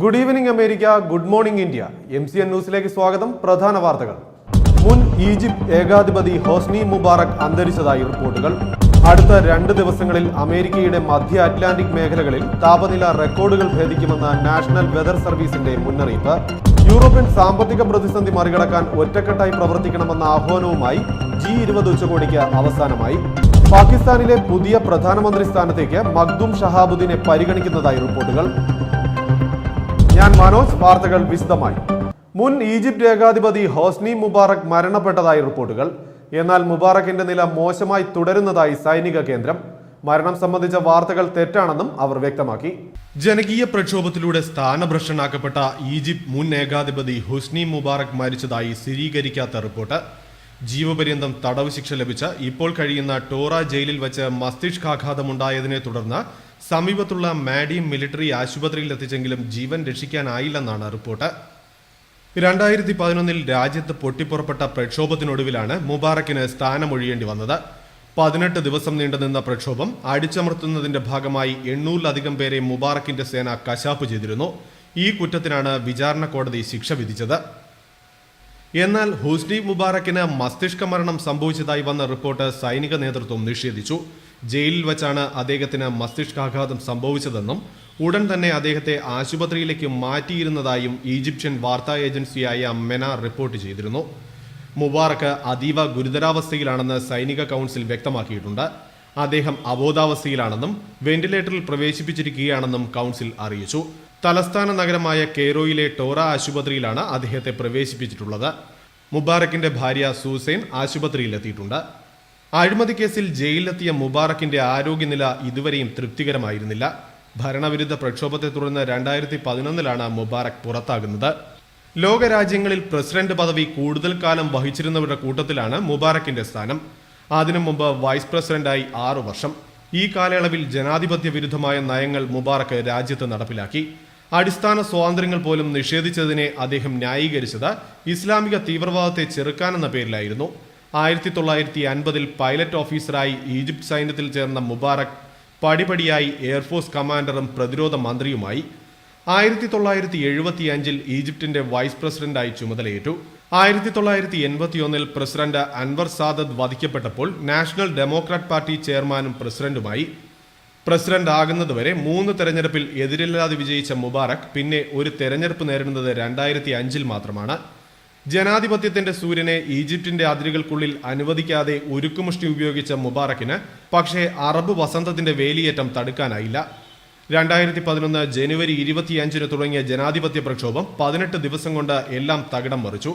Good evening America, good morning India. MCN ന്യൂസിലേക്ക് സ്വാഗതം. പ്രധാന വാർത്തകൾ. മുൻ ഈജിപ്ത് ഏകാധിപതി ഹോസ്നി മുബാറക് അന്തരിച്ചതായി റിപ്പോർട്ടുകൾ. അടുത്ത 2 ദിവസങ്ങളിൽ അമേരിക്കയുടെ മധ്യ അറ്റ്ലാന്റിക് മേഖലകളിൽ താപനില റെക്കോർഡുകൾ ഭേദിക്കുമെന്ന നാഷണൽ വെതർ സർവീസിന്റെ മുന്നറിയിപ്പ്. യൂറോപ്യൻ സാമ്പത്തിക പ്രതിസന്ധി മറികടക്കാൻ ഒറ്റക്കെട്ടായി പ്രവർത്തിക്കണമെന്ന ആഹ്വാനവുമായി G20 ഉച്ചകോടിക്ക് അവസാനമായി. പാകിസ്ഥാനിലെ പുതിയ പ്രധാനമന്ത്രി സ്ഥാനത്തേക്ക് മഖ്ദൂം ഷഹാബുദ്ദീനെ പരിഗണിക്കുന്നതായി റിപ്പോർട്ടുകൾ. ഞാൻ മനോജ്. വാർത്തകൾ വിശദമായി. മുൻ ഈജിപ്ത് ഏകാധിപതി ഹോസ്നി മുബാറക് മരണപ്പെട്ടതായി റിപ്പോർട്ടുകൾ. എന്നാൽ മുബാറക്കിന്റെ നില മോശമായി തുടരുന്നതായി സൈനിക കേന്ദ്രം. മരണം സംബന്ധിച്ച വാർത്തകൾ തെറ്റാണെന്നും അവർ വ്യക്തമാക്കി. ജനകീയ പ്രക്ഷോഭത്തിലൂടെ സ്ഥാനഭ്രഷ്ടനാക്കപ്പെട്ട ഈജിപ്ത് മുൻ ഏകാധിപതി ഹോസ്നി മുബാറക് മരിച്ചതായി സ്ഥിരീകരിക്കാത്ത റിപ്പോർട്ട്. ജീവപര്യന്തം തടവ് ശിക്ഷ ലഭിച്ച ഇപ്പോൾ കഴിയുന്ന ടോറ ജയിലിൽ വെച്ച് മസ്തിഷ്കാഘാതമുണ്ടായതിനെ തുടർന്ന് സമീപത്തുള്ള മാഡിയം മിലിറ്ററി ആശുപത്രിയിൽ എത്തിച്ചെങ്കിലും ജീവൻ രക്ഷിക്കാനായില്ലെന്നാണ് റിപ്പോർട്ട്. 2011 രാജ്യത്ത് പൊട്ടിപ്പുറപ്പെട്ട പ്രക്ഷോഭത്തിനൊടുവിലാണ് മുബാറക്കിന് സ്ഥാനമൊഴിയേണ്ടി വന്നത്. 18 ദിവസം നീണ്ടുനിന്ന പ്രക്ഷോഭം അടിച്ചമർത്തുന്നതിന്റെ ഭാഗമായി 800-ലധികം പേരെ മുബാറക്കിന്റെ സേന കശാപ്പ് ചെയ്തിരുന്നു. ഈ കുറ്റത്തിനാണ് വിചാരണ കോടതി ശിക്ഷ വിധിച്ചത്. എന്നാൽ ഹോസ്നി മുബാറക്കിന് മസ്തിഷ്ക മരണം സംഭവിച്ചതായി വന്ന റിപ്പോർട്ട് സൈനിക നേതൃത്വം നിഷേധിച്ചു. ജയിലിൽ വച്ചാണ് അദ്ദേഹത്തിന് മസ്തിഷ്കാഘാതം സംഭവിച്ചതെന്നും ഉടൻ തന്നെ അദ്ദേഹത്തെ ആശുപത്രിയിലേക്ക് മാറ്റിയിരുന്നതായും ഈജിപ്ഷ്യൻ വാർത്താ ഏജൻസിയായ മെന റിപ്പോർട്ട് ചെയ്തിരുന്നു. മുബാറക്ക് അതീവ ഗുരുതരാവസ്ഥയിലാണെന്ന് സൈനിക കൗൺസിൽ വ്യക്തമാക്കിയിട്ടുണ്ട്. അദ്ദേഹം അബോധാവസ്ഥയിലാണെന്നും വെന്റിലേറ്ററിൽ പ്രവേശിപ്പിച്ചിരിക്കുകയാണെന്നും കൗൺസിൽ അറിയിച്ചു. തലസ്ഥാന നഗരമായ കെയ്റോയിലെ ടോറ ആശുപത്രിയിലാണ് അദ്ദേഹത്തെ പ്രവേശിപ്പിച്ചിട്ടുള്ളത്. മുബാറക്കിന്റെ ഭാര്യ സൂസൈൻ ആശുപത്രിയിലെത്തിയിട്ടുണ്ട്. അഴിമതി കേസിൽ ജയിലിലെത്തിയ മുബാറക്കിന്റെ ആരോഗ്യനില ഇതുവരെയും തൃപ്തികരമായിരുന്നില്ല. ഭരണവിരുദ്ധ പ്രക്ഷോഭത്തെ തുടർന്ന് 2011 മുബാറക് പുറത്താകുന്നത്. ലോകരാജ്യങ്ങളിൽ പ്രസിഡന്റ് പദവി കൂടുതൽ കാലം വഹിച്ചിരുന്നവരുടെ കൂട്ടത്തിലാണ് മുബാറക്കിന്റെ സ്ഥാനം. അതിനു മുമ്പ് വൈസ് പ്രസിഡന്റായി 6 വർഷം. ഈ കാലയളവിൽ ജനാധിപത്യ വിരുദ്ധമായ നയങ്ങൾ മുബാറക്ക് രാജ്യത്ത് നടപ്പിലാക്കി. അടിസ്ഥാന സ്വാതന്ത്ര്യങ്ങൾ പോലും നിഷേധിച്ചതിനെ അദ്ദേഹം ന്യായീകരിച്ചത് ഇസ്ലാമിക തീവ്രവാദത്തെ ചെറുക്കാനെന്ന പേരിലായിരുന്നു. 1950 പൈലറ്റ് ഓഫീസറായി ഈജിപ്ത് സൈന്യത്തിൽ ചേർന്ന മുബാറക് പടിപടിയായി എയർഫോഴ്സ് കമാൻഡറും പ്രതിരോധ മന്ത്രിയുമായി. 1975 ഈജിപ്തിന്റെ വൈസ് പ്രസിഡന്റായി ചുമതലയേറ്റു. 1981 പ്രസിഡന്റ് അൻവർ സാദത്ത് വധിക്കപ്പെട്ടപ്പോൾ നാഷണൽ ഡെമോക്രാറ്റ് പാർട്ടി ചെയർമാനും പ്രസിഡന്റുമായി. പ്രസിഡന്റ് ആകുന്നതുവരെ 3 തെരഞ്ഞെടുപ്പിൽ എതിരില്ലാതെ വിജയിച്ച മുബാറക് പിന്നെ ഒരു തെരഞ്ഞെടുപ്പ് നേരിടുന്നത് 2005 മാത്രമാണ്. ജനാധിപത്യത്തിന്റെ സൂര്യനെ ഈജിപ്തിന്റെ അതിരുകൾക്കുള്ളിൽ അനുവദിക്കാതെ ഉരുക്കുമുഷ്ടി ഉപയോഗിച്ച മുബാറക്കിന് പക്ഷേ അറബ് വസന്തത്തിന്റെ വേലിയേറ്റം തടുക്കാനായില്ല. 2011 ജനുവരി 25 തുടങ്ങിയ ജനാധിപത്യ പ്രക്ഷോഭം 18 ദിവസം കൊണ്ട് എല്ലാം തകിടം മറിച്ചു.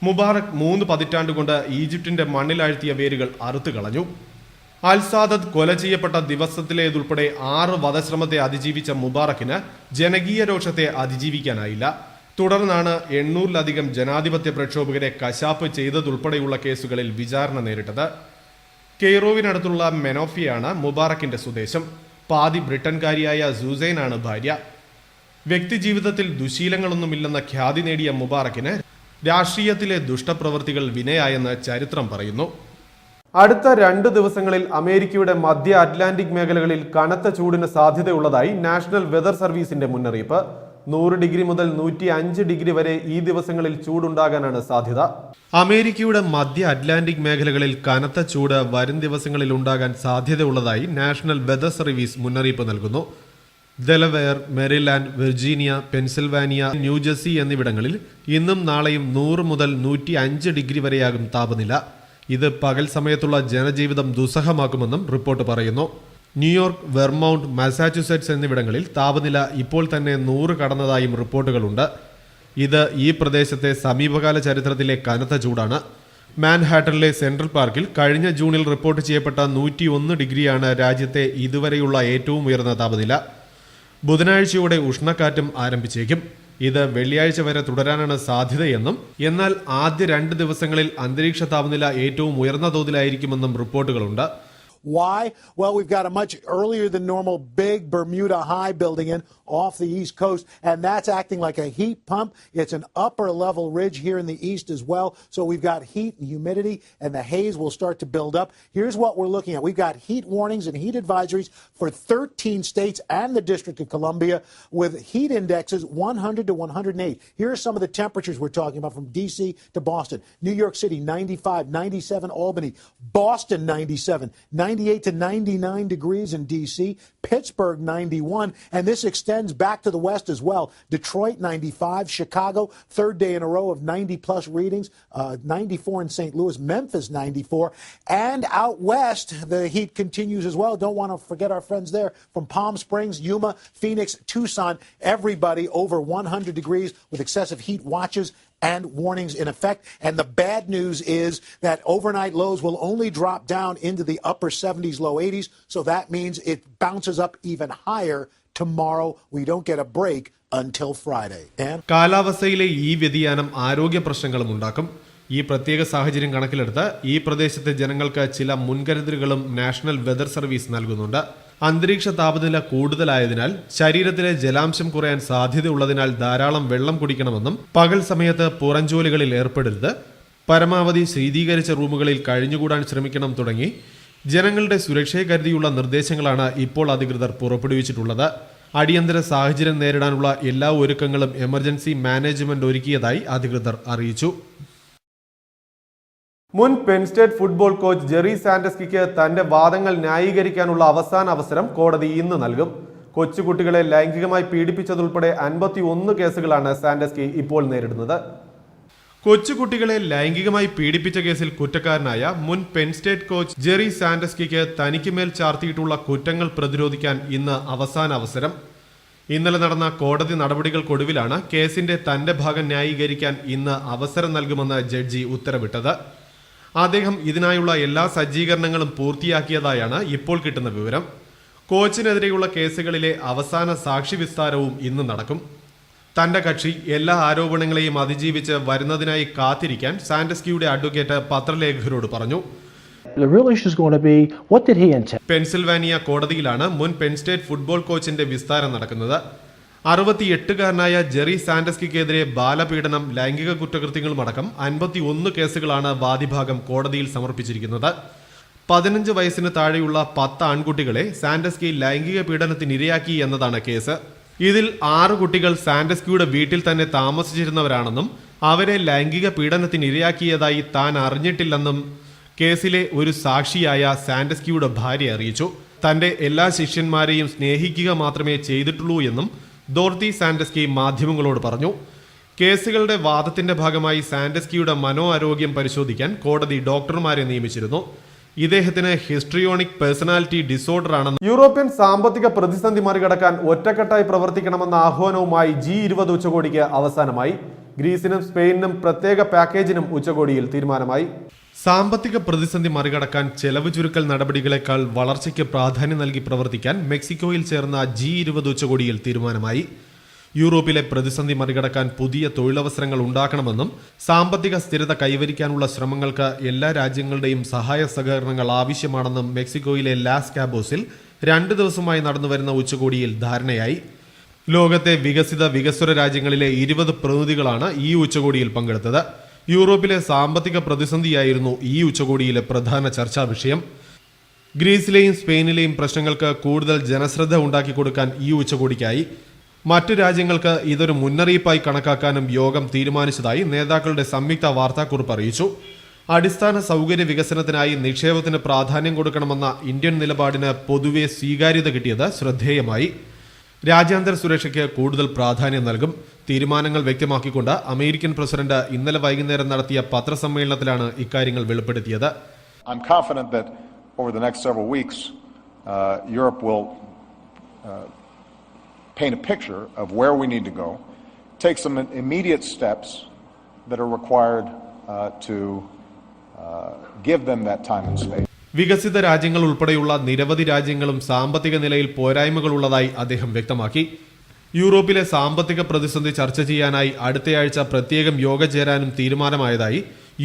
മുബാറക് 3 പതിറ്റാണ്ടുകൊണ്ട് ഈജിപ്തിന്റെ മണ്ണിലാഴ്ത്തിയ വേരുകൾ അറുത്തു കളഞ്ഞു. അൽ സാദത്ത് കൊല ചെയ്യപ്പെട്ട ദിവസത്തിലേതുൾപ്പെടെ 6 വധശ്രമത്തെ അതിജീവിച്ച മുബാറക്കിന് ജനകീയ രോഷത്തെ അതിജീവിക്കാനായില്ല. തുടർന്നാണ് 800-ലധികം ജനാധിപത്യ പ്രക്ഷോഭകരെ കശാപ്പ് ചെയ്തതുൾപ്പെടെയുള്ള കേസുകളിൽ വിചാരണ നേരിട്ടത്. കെയ്റോവിനടുത്തുള്ള മെനോഫിയാണ് മുബാറക്കിന്റെ സ്വദേശം. പാതി ബ്രിട്ടൻകാരിയായ സൂസൈനാണ് ഭാര്യ. വ്യക്തിജീവിതത്തിൽ ദുശീലങ്ങളൊന്നുമില്ലെന്ന ഖ്യാതി നേടിയ മുബാറക്കിന് രാഷ്ട്രീയത്തിലെ ദുഷ്ടപ്രവൃത്തികൾ വിനയായെന്ന് ചരിത്രം പറയുന്നു. അടുത്ത 2 ദിവസങ്ങളിൽ അമേരിക്കയുടെ മധ്യ അറ്റ്ലാന്റിക് മേഖലകളിൽ കനത്ത ചൂടിന് സാധ്യതയുള്ളതായി നാഷണൽ വെതർ സർവീസിന്റെ മുന്നറിയിപ്പ്. 100 ഡിഗ്രി മുതൽ 105 ഡിഗ്രി വരെ ഈ ദിവസങ്ങളിൽ ചൂടുണ്ടാകാനാണ് സാധ്യത. അമേരിക്കയുടെ മധ്യ അറ്റ്ലാന്റിക് മേഖലകളിൽ കനത്ത ചൂട് വരും ദിവസങ്ങളിൽ ഉണ്ടാകാൻ സാധ്യതയുള്ളതായി നാഷണൽ വെതർ സർവീസ് മുന്നറിയിപ്പ് നൽകുന്നു. Delaware, Maryland, Virginia, Pennsylvania, New Jersey എന്നിവിടങ്ങളിൽ ഇന്നും നാളെയും 100 മുതൽ 105 ഡിഗ്രി വരെയാകും താപനില. ഇത് പകൽ സമയത്തുള്ള ജനജീവിതം ദുസ്സഹമാക്കുമെന്നും റിപ്പോർട്ട് പറയുന്നു. ന്യൂയോർക്ക്, വെർമൗണ്ട്, മസാച്യുസെറ്റ്സ് എന്നിവിടങ്ങളിൽ താപനില ഇപ്പോൾ തന്നെ 100 കടന്നതായും റിപ്പോർട്ടുകളുണ്ട്. ഇത് ഈ പ്രദേശത്തെ സമീപകാല ചരിത്രത്തിലെ കനത്ത ചൂടാണ്. മാൻഹാട്ടനിലെ സെൻട്രൽ പാർക്കിൽ കഴിഞ്ഞ ജൂണിൽ റിപ്പോർട്ട് ചെയ്യപ്പെട്ട 101 ഡിഗ്രിയാണ് രാജ്യത്തെ ഇതുവരെയുള്ള ഏറ്റവും ഉയർന്ന താപനില. ബുധനാഴ്ചയോടെ ഉഷ്ണക്കാറ്റും ആരംഭിച്ചേക്കും. ഇത് വെള്ളിയാഴ്ച വരെ തുടരാനാണ് സാധ്യതയെന്നും എന്നാൽ ആദ്യ 2 ദിവസങ്ങളിൽ അന്തരീക്ഷ താപനില ഏറ്റവും ഉയർന്ന തോതിലായിരിക്കുമെന്നും റിപ്പോർട്ടുകളുണ്ട്. Why? Well, we've got a much earlier than normal big Bermuda high building in off the East Coast, and that's acting like a heat pump. It's an upper level ridge here in the east as well. So we've got heat and humidity, and the haze will start to build up. Here's what we're looking at. We've got heat warnings and heat advisories for 13 states and the District of Columbia with heat indexes 100 to 108. Here are some of the temperatures we're talking about from D.C. to Boston. New York City, 95, 97 Albany, Boston, 97, 98 to 99 degrees in D.C., Pittsburgh, 91, and this extends back to the west as well. Detroit, 95, Chicago, third day in a row of 90-plus readings, 94 in St. Louis, Memphis, 94, and out west, the heat continues as well. Don't want to forget our friends there from Palm Springs, Yuma, Phoenix, Tucson, everybody over 100 degrees with excessive heat watches and warnings in effect. And the bad news is that overnight lows will only drop down into the upper 70s, low 80s. So that means it bounces up even higher tomorrow. We don't get a break until Friday. And കാലാവസ്ഥയിലെ ഈ വ്യതിയാനം ആരോഗ്യ പ്രശ്നങ്ങളും ഉണ്ടാക്കും. ഈ പ്രത്യേക സാഹചര്യം കണക്കിലെടുത്ത് ഈ പ്രദേശത്തെ ജനങ്ങൾക്ക് ചില മുൻകരുതലുകളും നാഷണൽ വെതർ സർവീസ് നൽകുന്നുണ്ട്. അന്തരീക്ഷ താപനില കൂടുതലായതിനാൽ ശരീരത്തിലെ ജലാംശം കുറയാൻ സാധ്യതയുള്ളതിനാൽ ധാരാളം വെള്ളം കുടിക്കണമെന്നും പകൽ സമയത്ത് പുറംജോലികളിൽ ഏർപ്പെടരുത്, പരമാവധി ശീതീകരിച്ച റൂമുകളിൽ കഴിഞ്ഞുകൂടാൻ ശ്രമിക്കണം തുടങ്ങി ജനങ്ങളുടെ സുരക്ഷയെ കരുതിയുള്ള നിർദ്ദേശങ്ങളാണ് ഇപ്പോൾ അധികൃതർ പുറപ്പെടുവിച്ചിട്ടുള്ളത്. അടിയന്തര സാഹചര്യം നേരിടാനുള്ള എല്ലാ ഒരുക്കങ്ങളും എമർജൻസി മാനേജ്മെന്റ് ഒരുക്കിയതായി അധികൃതർ അറിയിച്ചു. മുൻ Penn State football coach Jerry സാൻഡസ്കിക്ക് തന്റെ വാദങ്ങൾ ന്യായീകരിക്കാനുള്ള അവസാന അവസരം കോടതി ഇന്ന് നൽകും. കൊച്ചുകുട്ടികളെ ലൈംഗികമായി പീഡിപ്പിച്ചതുൾപ്പെടെ 51 കേസുകളാണ് സാൻഡസ്കി ഇപ്പോൾ നേരിടുന്നത്. കൊച്ചുകുട്ടികളെ ലൈംഗികമായി പീഡിപ്പിച്ച കേസിൽ കുറ്റക്കാരനായ മുൻ പെൻ സ്റ്റേറ്റ് കോച്ച് ജെറി സാൻഡസ്കിക്ക് തനിക്ക് മേൽ ചാർത്തിയിട്ടുള്ള കുറ്റങ്ങൾ പ്രതിരോധിക്കാൻ ഇന്ന് അവസാന അവസരം. ഇന്നലെ നടന്ന കോടതി നടപടികൾക്കൊടുവിലാണ് കേസിന്റെ തന്റെ ഭാഗം ന്യായീകരിക്കാൻ ഇന്ന് അവസരം നൽകുമെന്ന് ജഡ്ജി ഉത്തരവിട്ടത്. അദ്ദേഹം ഇതിനായുള്ള എല്ലാ സജ്ജീകരണങ്ങളും പൂർത്തിയാക്കിയതായാണ് ഇപ്പോൾ കിട്ടുന്ന വിവരം. കോച്ചിനെതിരെയുള്ള കേസുകളിലെ അവസാന സാക്ഷി വിസ്താരവും ഇന്ന് നടക്കും. തന്റെ കക്ഷി എല്ലാ ആരോപണങ്ങളെയും അതിജീവിച്ച് വരുന്നതിനായി കാത്തിരിക്കാൻ സാൻഡസ്കിയുടെ അഡ്വക്കേറ്റ് പത്രലേഖകരോട് പറഞ്ഞു. The real issue is going to be, what did he intend? Pennsylvania കോടതിയിലാണ് മുൻ പെൻ സ്റ്റേറ്റ് ഫുട്ബോൾ കോച്ചിന്റെ വിസ്താരം നടക്കുന്നത്. 68-കാരനായ ജെറി സാൻഡസ്കിക്കെതിരെ ബാലപീഡനം, ലൈംഗിക കുറ്റകൃത്യങ്ങളുമടക്കം 51 കേസുകളാണ് വാദിഭാഗം കോടതിയിൽ സമർപ്പിച്ചിരിക്കുന്നത്. 15 വയസ്സിന് താഴെയുള്ള 10 ആൺകുട്ടികളെ സാൻഡസ്കി ലൈംഗിക പീഡനത്തിനിരയാക്കി എന്നതാണ് കേസ്. ഇതിൽ 6 കുട്ടികൾ സാൻഡസ്കിയുടെ വീട്ടിൽ തന്നെ താമസിച്ചിരുന്നവരാണെന്നും അവരെ ലൈംഗിക പീഡനത്തിനിരയാക്കിയതായി താൻ അറിഞ്ഞിട്ടില്ലെന്നും കേസിലെ ഒരു സാക്ഷിയായ സാൻഡസ്കിയുടെ ഭാര്യ അറിയിച്ചു. തന്റെ എല്ലാ ശിഷ്യന്മാരെയും സ്നേഹിക്കുക മാത്രമേ ചെയ്തിട്ടുള്ളൂ എന്നും ഡോർത്തി സാൻഡസ്കി മാധ്യമങ്ങളോട് പറഞ്ഞു. കേസുകളുടെ വാദത്തിന്റെ ഭാഗമായി സാൻഡസ്കിയുടെ മനോ ആരോഗ്യം പരിശോധിക്കാൻ കോടതി ഡോക്ടർമാരെ നിയമിച്ചിരുന്നു. ഇദ്ദേഹത്തിന് ഹിസ്ട്രിയോണിക് പേഴ്സണാലിറ്റി ഡിസോർഡർ ആണെന്ന് യൂറോപ്യൻ സാമ്പത്തിക പ്രതിസന്ധി മറികടക്കാൻ ഒറ്റക്കെട്ടായി പ്രവർത്തിക്കണമെന്ന ആഹ്വാനവുമായി G20 ഉച്ചകോടിക്ക് അവസാനമായി. ഗ്രീസിനും സ്പെയിനിനും പ്രത്യേക പാക്കേജിനും ഉച്ചകോടിയിൽ തീരുമാനമായി. സാമ്പത്തിക പ്രതിസന്ധി മറികടക്കാൻ ചെലവ് ചുരുക്കൽ നടപടികളെക്കാൾ വളർച്ചയ്ക്ക് പ്രാധാന്യം നൽകി പ്രവർത്തിക്കാൻ മെക്സിക്കോയിൽ ചേർന്ന G20 ഉച്ചകോടിയിൽ തീരുമാനമായി. യൂറോപ്പിലെ പ്രതിസന്ധി മറികടക്കാൻ പുതിയ തൊഴിലവസരങ്ങൾ ഉണ്ടാക്കണമെന്നും സാമ്പത്തിക സ്ഥിരത കൈവരിക്കാനുള്ള ശ്രമങ്ങൾക്ക് എല്ലാ രാജ്യങ്ങളുടെയും സഹായ സഹകരണങ്ങൾ ആവശ്യമാണെന്നും മെക്സിക്കോയിലെ ലാസ് കാബോസിൽ 2 ദിവസമായി നടന്നുവരുന്ന ഉച്ചകോടിയിൽ ധാരണയായി. ലോകത്തെ വികസ്വര രാജ്യങ്ങളിലെ 20 പ്രതിനിധികളാണ് ഈ ഉച്ചകോടിയിൽ പങ്കെടുത്തത്. യൂറോപ്പിലെ സാമ്പത്തിക പ്രതിസന്ധിയായിരുന്നു ഈ ഉച്ചകോടിയിലെ പ്രധാന ചർച്ചാ വിഷയം. ഗ്രീസിലെയും സ്പെയിനിലെയും പ്രശ്നങ്ങൾക്ക് കൂടുതൽ ജനശ്രദ്ധ ഉണ്ടാക്കി കൊടുക്കാൻ ഈ ഉച്ചകോടിക്കായി. മറ്റു രാജ്യങ്ങൾക്ക് ഇതൊരു മുന്നറിയിപ്പായി കണക്കാക്കാനും യോഗം തീരുമാനിച്ചതായി നേതാക്കളുടെ സംയുക്ത വാർത്താക്കുറിപ്പ് അറിയിച്ചു. അടിസ്ഥാന സൗകര്യ വികസനത്തിനായി നിക്ഷേപത്തിന് പ്രാധാന്യം കൊടുക്കണമെന്ന ഇന്ത്യൻ നിലപാടിന് പൊതുവെ സ്വീകാര്യത കിട്ടിയത് ശ്രദ്ധേയമായി. രാജ്യാന്തര സുരക്ഷയ്ക്ക് കൂടുതൽ പ്രാധാന്യം നൽകും. തീരുമാനങ്ങൾ വ്യക്തമാക്കിക്കൊണ്ട് അമേരിക്കൻ പ്രസിഡന്റ് ഇന്നലെ വൈകുന്നേരം നടത്തിയ പത്രസമ്മേളനത്തിലാണ് ഇക്കാര്യങ്ങൾ വെളിപ്പെടുത്തിയത്. I'm confident that over the next several weeks, Europe will paint a picture of where we need to go, take some immediate steps that are required to give them that time and space. വികസിത രാജ്യങ്ങൾ ഉൾപ്പെടെയുള്ള നിരവധി രാജ്യങ്ങളും സാമ്പത്തിക നിലയിൽ പോരായ്മകളുള്ളതായി അദ്ദേഹം വ്യക്തമാക്കി. യൂറോപ്പിലെ സാമ്പത്തിക പ്രതിസന്ധി ചർച്ച ചെയ്യാനായി അടുത്തയാഴ്ച പ്രത്യേകം യോഗം ചേരാനും തീരുമാനമായതായി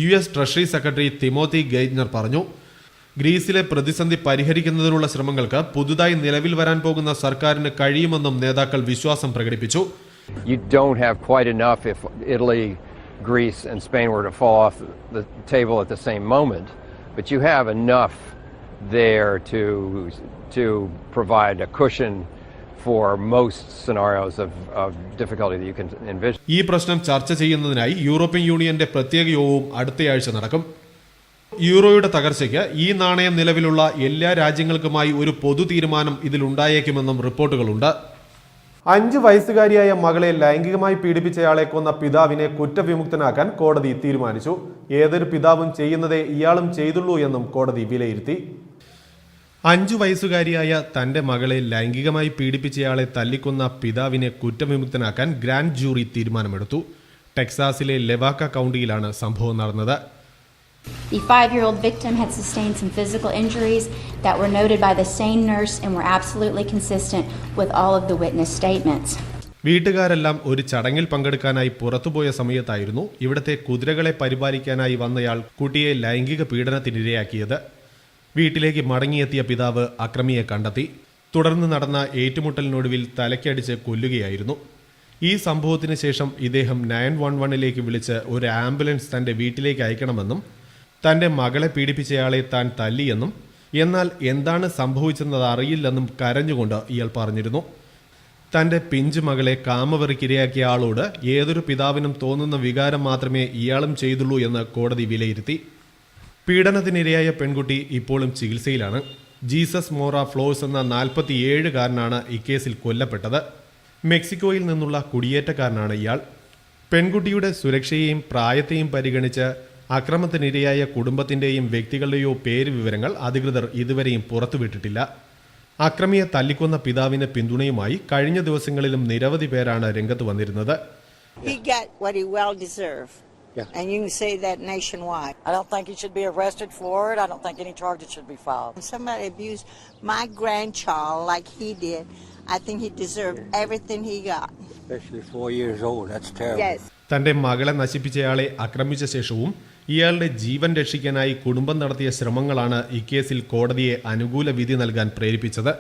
US ട്രഷറി സെക്രട്ടറി തിമോത്തി ഗെയ്റ്റ്നർ പറഞ്ഞു. ഗ്രീസിലെ പ്രതിസന്ധി പരിഹരിക്കുന്നതിനുള്ള ശ്രമങ്ങൾക്ക് പുതുതായി നിലവിൽ വരാൻ പോകുന്ന സർക്കാരിന് കഴിയുമെന്നും നേതാക്കൾ വിശ്വാസം പ്രകടിപ്പിച്ചു. You don't have quite enough if Italy, Greece and Spain were to fall off the table at the same moment, but you have enough there to provide a cushion for most scenarios of difficulty that you can envision. ഈ പ്രശ്നം ചർച്ച ചെയ്യുന്നതിനായി European യൂണിയന്റെ പ്രത്യേക യോഗവും അടുത്തയാഴ്ച നടക്കും. യൂറോയുടെ തകർച്ചയ്ക്ക് ഈ നാണയം നിലവിലുള്ള എല്ലാ രാജ്യങ്ങൾക്കുമായി ഒരു പൊതു തീരുമാനം ഇതിലുണ്ടായേക്കുമെന്നും റിപ്പോർട്ടുകളുണ്ട്. 5 വയസ്സുകാരിയായ മകളെ ലൈംഗികമായി പീഡിപ്പിച്ചയാളെ കൊന്ന പിതാവിനെ കുറ്റവിമുക്തനാക്കാൻ കോടതി തീരുമാനിച്ചു. ഏതൊരു പിതാവും ചെയ്യുന്നതേ ഇയാളും ചെയ്തുള്ളൂ എന്നും കോടതി വിലയിരുത്തി. 5 വയസ്സുകാരിയായ തന്റെ മകളെ ലൈംഗികമായി പീഡിപ്പിച്ചയാളെ തല്ലിക്കൊന്ന പിതാവിനെ കുറ്റവിമുക്തനാക്കാൻ ഗ്രാൻഡ് ജൂറി തീരുമാനമെടുത്തു. ടെക്സാസിലെ ലെവാക്ക കൗണ്ടിയിലാണ് സംഭവം നടന്നത്. The 5-year-old victim had sustained some physical injuries that were noted by the SANE nurse and were absolutely consistent with all of the witness statements. വീട്ടുകാരെല്ലാം ഒരു ചടങ്ങിൽ പങ്കെടുക്കാനായി പുറത്തുപോയ സമയത്തായിരുന്നു ഇവിടത്തെ കുതിരകളെ പരിപാലിക്കാനായി വന്നയാൾ കുട്ടിയെ ലൈംഗിക പീഡനത്തിനിരയാക്കിയത്. വീട്ടിലേക്ക് മടങ്ങിയെത്തിയ പിതാവ് അക്രമിയെ കണ്ടെത്തി. തുടർന്ന് നടന്ന ഏറ്റുമുട്ടലിനൊടുവിൽ തലയ്ക്കടിച്ച് കൊല്ലുകയായിരുന്നു. ഈ സംഭവത്തിന് ശേഷം ഇദ്ദേഹം 911ലേക്ക് വിളിച്ച് ഒരു ആംബുലൻസ് തന്റെ വീട്ടിലേക്ക് അയക്കണമെന്നും തന്റെ മകളെ പീഡിപ്പിച്ചയാളെ താൻ തല്ലിയെന്നും എന്നാൽ എന്താണ് സംഭവിച്ചെന്നത് അറിയില്ലെന്നും കരഞ്ഞുകൊണ്ട് ഇയാൾ പറഞ്ഞിരുന്നു. തന്റെ പിഞ്ചു മകളെ കാമവെറിക്കിരയാക്കിയ ആളോട് ഏതൊരു പിതാവിനും തോന്നുന്ന വികാരം മാത്രമേ ഇയാളും ചെയ്തുള്ളൂ എന്ന് കോടതി വിലയിരുത്തി. പീഡനത്തിനിരയായ പെൺകുട്ടി ഇപ്പോഴും ചികിത്സയിലാണ്. ജീസസ് മോറ ഫ്ലോസ് എന്ന 47-കാരനാണ് ഇക്കേസിൽ കൊല്ലപ്പെട്ടത്. മെക്സിക്കോയിൽ നിന്നുള്ള കുടിയേറ്റക്കാരനാണ് ഇയാൾ. പെൺകുട്ടിയുടെ സുരക്ഷയെയും പ്രായത്തെയും പരിഗണിച്ച് അക്രമത്തിനിരയായ കുടുംബത്തിന്റെയും വ്യക്തികളുടെയോ പേര് വിവരങ്ങൾ അധികൃതർ ഇതുവരെയും പുറത്തുവിട്ടിട്ടില്ല. അക്രമിയെ തല്ലിക്കൊന്ന പിതാവിന് പിന്തുണയുമായി കഴിഞ്ഞ ദിവസങ്ങളിലും നിരവധി പേരാണ് രംഗത്ത് വന്നിരുന്നത്. He got what he well deserved. Yeah. And you can say that nationwide. I don't think he should be arrested for it. I don't think any charges should be filed. If somebody abused my grandchild like he did, I think he deserved everything he got. Especially 4 years old. That's terrible. Yes. തന്റെ മകളെ നശിപ്പിച്ചയാളെ ആക്രമിച്ച ശേഷവും ഇയാളുടെ ജീവൻ രക്ഷിക്കാനായി കുടുംബം നടത്തിയ ശ്രമങ്ങളാണ് ഇക്കേസിൽ കോടതിയെ അനുകൂല വിധി നൽകാൻ പ്രേരിപ്പിച്ചത്.